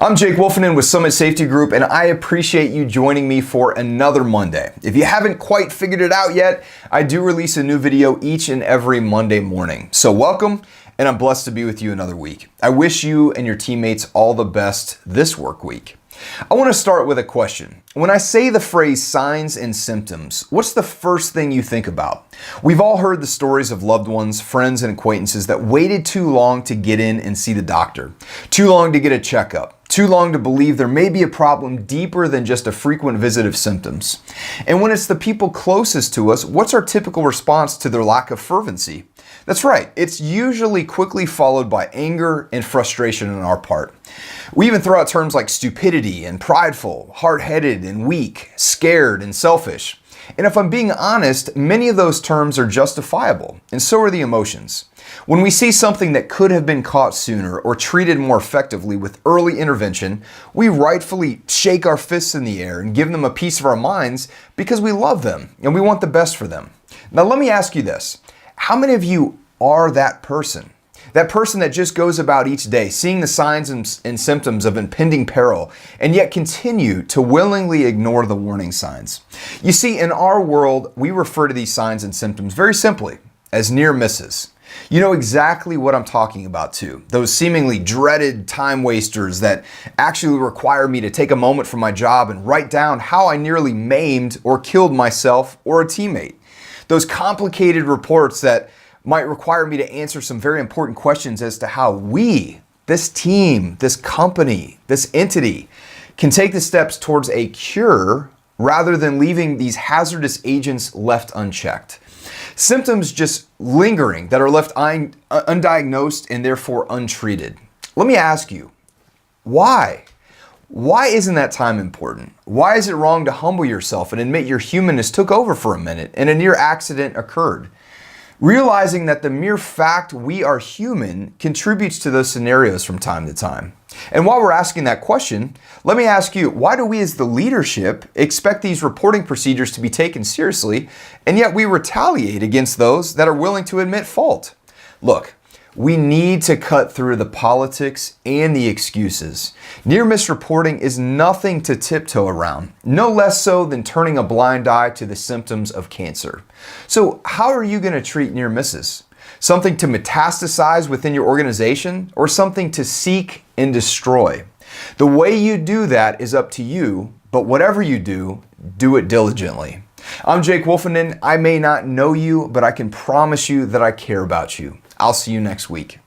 I'm Jake Wolfenden with Summit Safety Group, and I appreciate you joining me for another Monday. If you haven't quite figured it out yet, I do release a new video each and every Monday morning. So welcome, and I'm blessed to be with you another week. I wish you and your teammates all the best this work week. I want to start with a question. When I say the phrase signs and symptoms, what's the first thing you think about? We've all heard the stories of loved ones, friends, and acquaintances that waited too long to get in and see the doctor, too long to get a checkup, too long to believe there may be a problem deeper than just a frequent visit of symptoms. And when it's the people closest to us, what's our typical response to their lack of fervency? That's right, it's usually quickly followed by anger and frustration on our part. We even throw out terms like stupidity and prideful, hard-headed and weak, scared and selfish. And if I'm being honest, many of those terms are justifiable, and so are the emotions. When we see something that could have been caught sooner or treated more effectively with early intervention, we rightfully shake our fists in the air and give them a piece of our minds because we love them and we want the best for them. Now let me ask you this. How many of you are that person? That person that just goes about each day seeing the signs and symptoms of impending peril and yet continue to willingly ignore the warning signs. You see, in our world, we refer to these signs and symptoms very simply as near misses. You know exactly what I'm talking about too. Those seemingly dreaded time wasters that actually require me to take a moment from my job and write down how I nearly maimed or killed myself or a teammate. Those complicated reports that might require me to answer some very important questions as to how we, this team, this company, this entity, can take the steps towards a cure rather than leaving these hazardous agents left unchecked. Symptoms just lingering that are left undiagnosed and therefore untreated. Let me ask you, why? Why isn't that time important? Why is it wrong to humble yourself and admit your humanness took over for a minute and a near accident occurred? Realizing that the mere fact we are human contributes to those scenarios from time to time. And while we're asking that question, let me ask you, why do we as the leadership expect these reporting procedures to be taken seriously, and yet we retaliate against those that are willing to admit fault? Look, we need to cut through the politics and the excuses. Near miss reporting is nothing to tiptoe around, no less so than turning a blind eye to the symptoms of cancer. So how are you going to treat near misses? Something to metastasize within your organization or something to seek and destroy? The way you do that is up to you, but whatever you do, do it diligently. I'm Jake Wolfenden. I may not know you, but I can promise you that I care about you. I'll see you next week.